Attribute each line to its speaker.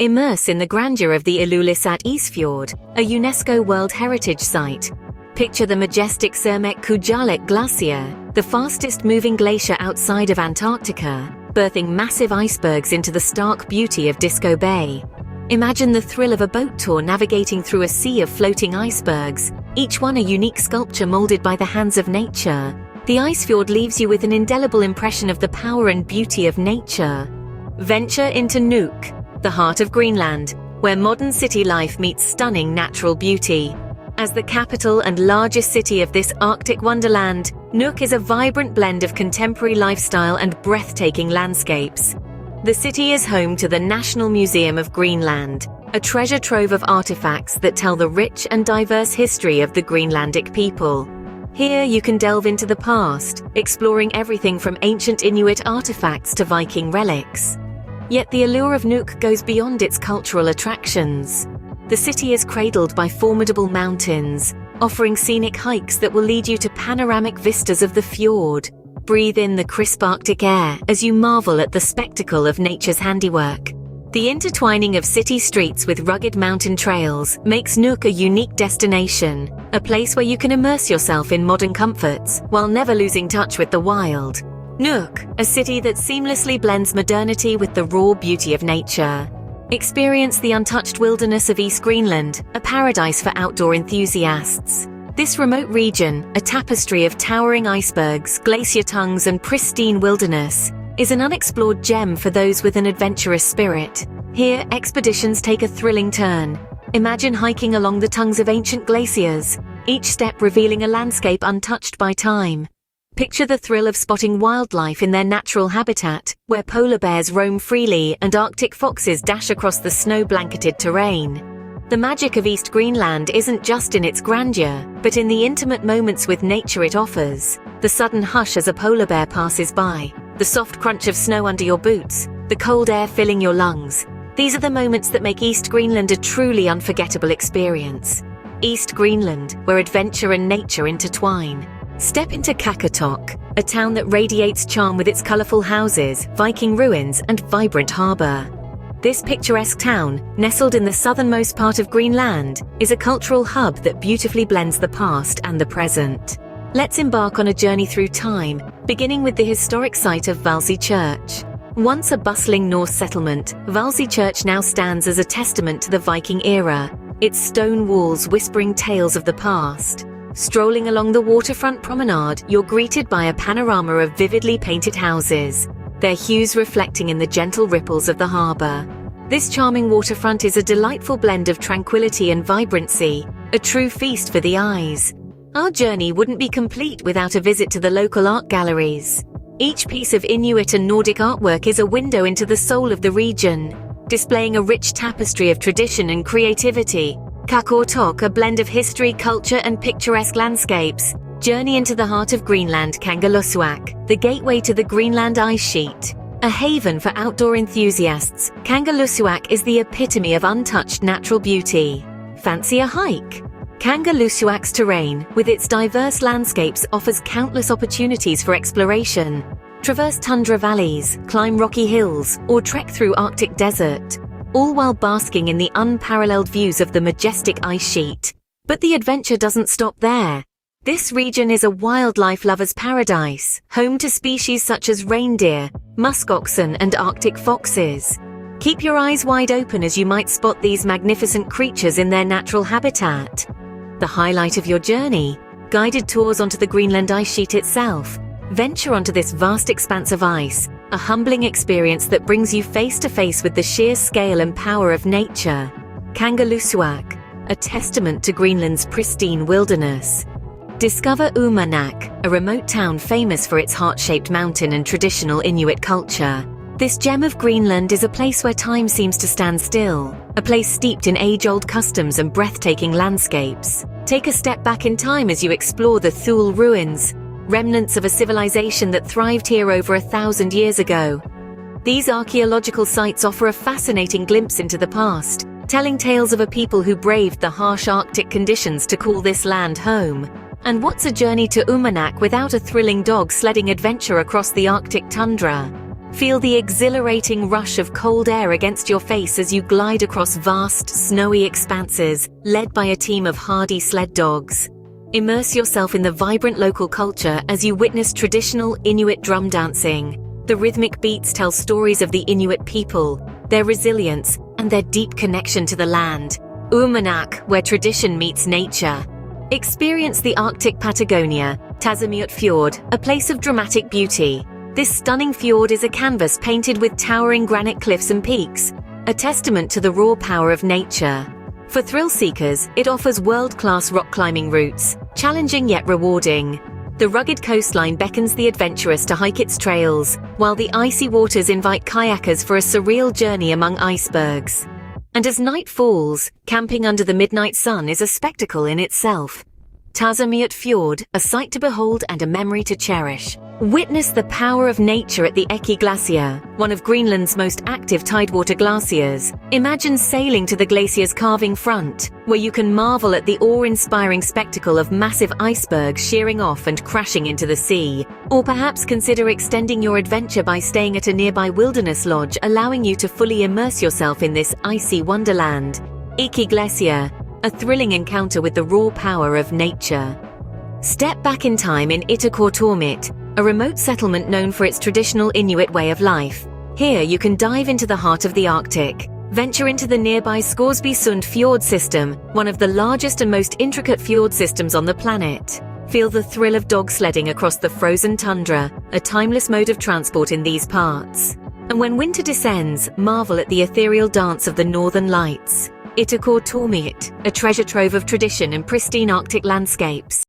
Speaker 1: Immerse in the grandeur of the Ilulissat Isfjord, a UNESCO World Heritage Site. Picture the majestic Kujalleq Glacier, the fastest-moving glacier outside of Antarctica, birthing massive icebergs into the stark beauty of Disco Bay. Imagine the thrill of a boat tour navigating through a sea of floating icebergs, each one a unique sculpture molded by the hands of nature. The Isfjord leaves you with an indelible impression of the power and beauty of nature. Venture into Nuuk, the heart of Greenland, where modern city life meets stunning natural beauty. As the capital and largest city of this Arctic wonderland, Nuuk is a vibrant blend of contemporary lifestyle and breathtaking landscapes. The city is home to the National Museum of Greenland, a treasure trove of artifacts that tell the rich and diverse history of the Greenlandic people. Here you can delve into the past, exploring everything from ancient Inuit artifacts to Viking relics. Yet the allure of Nuuk goes beyond its cultural attractions. The city is cradled by formidable mountains, offering scenic hikes that will lead you to panoramic vistas of the fjord. Breathe in the crisp Arctic air as you marvel at the spectacle of nature's handiwork. The intertwining of city streets with rugged mountain trails makes Nuuk a unique destination, a place where you can immerse yourself in modern comforts while never losing touch with the wild. Nuuk, a city that seamlessly blends modernity with the raw beauty of nature. Experience the untouched wilderness of East Greenland, a paradise for outdoor enthusiasts. This remote region, a tapestry of towering icebergs, glacier tongues, and pristine wilderness, is an unexplored gem for those with an adventurous spirit. Here, expeditions take a thrilling turn. Imagine hiking along the tongues of ancient glaciers, each step revealing a landscape untouched by time. Picture the thrill of spotting wildlife in their natural habitat, where polar bears roam freely and Arctic foxes dash across the snow-blanketed terrain. The magic of East Greenland isn't just in its grandeur, but in the intimate moments with nature it offers. The sudden hush as a polar bear passes by, the soft crunch of snow under your boots, the cold air filling your lungs. These are the moments that make East Greenland a truly unforgettable experience. East Greenland, where adventure and nature intertwine. Step into Qaqortoq, a town that radiates charm with its colorful houses, Viking ruins, and vibrant harbor. This picturesque town, nestled in the southernmost part of Greenland, is a cultural hub that beautifully blends the past and the present. Let's embark on a journey through time, beginning with the historic site of Valsøy Church. Once a bustling Norse settlement, Valsøy Church now stands as a testament to the Viking era, its stone walls whispering tales of the past. Strolling along the waterfront promenade, you're greeted by a panorama of vividly painted houses, their hues reflecting in the gentle ripples of the harbor. This charming waterfront is a delightful blend of tranquility and vibrancy, a true feast for the eyes. Our journey wouldn't be complete without a visit to the local art galleries. Each piece of Inuit and Nordic artwork is a window into the soul of the region, displaying a rich tapestry of tradition and creativity. Qaqortoq, a blend of history, culture, and picturesque landscapes. Journey into the heart of Greenland, Kangerlussuaq, the gateway to the Greenland ice sheet. A haven for outdoor enthusiasts, Kangerlussuaq is the epitome of untouched natural beauty. Fancy a hike? Kangerlussuaq's terrain, with its diverse landscapes, offers countless opportunities for exploration. Traverse tundra valleys, climb rocky hills, or trek through Arctic desert, all while basking in the unparalleled views of the majestic ice sheet. But the adventure doesn't stop there. This region is a wildlife lover's paradise, home to species such as reindeer, muskoxen, and Arctic foxes. Keep your eyes wide open as you might spot these magnificent creatures in their natural habitat. The highlight of your journey, guided tours onto the Greenland ice sheet itself. Venture onto this vast expanse of ice, a humbling experience that brings you face to face with the sheer scale and power of nature. Kangerlussuaq, a testament to Greenland's pristine wilderness. Discover Uummannaq, a remote town famous for its heart-shaped mountain and traditional Inuit culture. This gem of Greenland is a place where time seems to stand still, a place steeped in age-old customs and breathtaking landscapes. Take a step back in time as you explore the Thule ruins, remnants of a civilization that thrived here over 1,000 years ago. These archaeological sites offer a fascinating glimpse into the past, telling tales of a people who braved the harsh Arctic conditions to call this land home. And what's a journey to Uummannaq without a thrilling dog sledding adventure across the Arctic tundra? Feel the exhilarating rush of cold air against your face as you glide across vast, snowy expanses, led by a team of hardy sled dogs. Immerse yourself in the vibrant local culture as you witness traditional Inuit drum dancing. The rhythmic beats tell stories of the Inuit people, their resilience, and their deep connection to the land. Umanak, where tradition meets nature. Experience the Arctic Patagonia, Tazamiut Fjord, a place of dramatic beauty. This stunning fjord is a canvas painted with towering granite cliffs and peaks, a testament to the raw power of nature. For thrill seekers, it offers world-class rock climbing routes, challenging yet rewarding. The rugged coastline beckons the adventurous to hike its trails, while the icy waters invite kayakers for a surreal journey among icebergs. And as night falls, camping under the midnight sun is a spectacle in itself. Tazamiut Fjord, a sight to behold and a memory to cherish. Witness the power of nature at the Eki Glacier, one of Greenland's most active tidewater glaciers. Imagine sailing to the glacier's carving front, where you can marvel at the awe-inspiring spectacle of massive icebergs shearing off and crashing into the sea. Or perhaps consider extending your adventure by staying at a nearby wilderness lodge, allowing you to fully immerse yourself in this icy wonderland. Eki Glacier, a thrilling encounter with the raw power of nature. Step back in time in Itakortormit, a remote settlement known for its traditional Inuit way of life. Here you can dive into the heart of the Arctic, venture into the nearby Scoresby Sund fjord system, one of the largest and most intricate fjord systems on the planet. Feel the thrill of dog sledding across the frozen tundra, a timeless mode of transport in these parts. And when winter descends, marvel at the ethereal dance of the northern lights. Itakortormit, a treasure trove of tradition and pristine Arctic landscapes.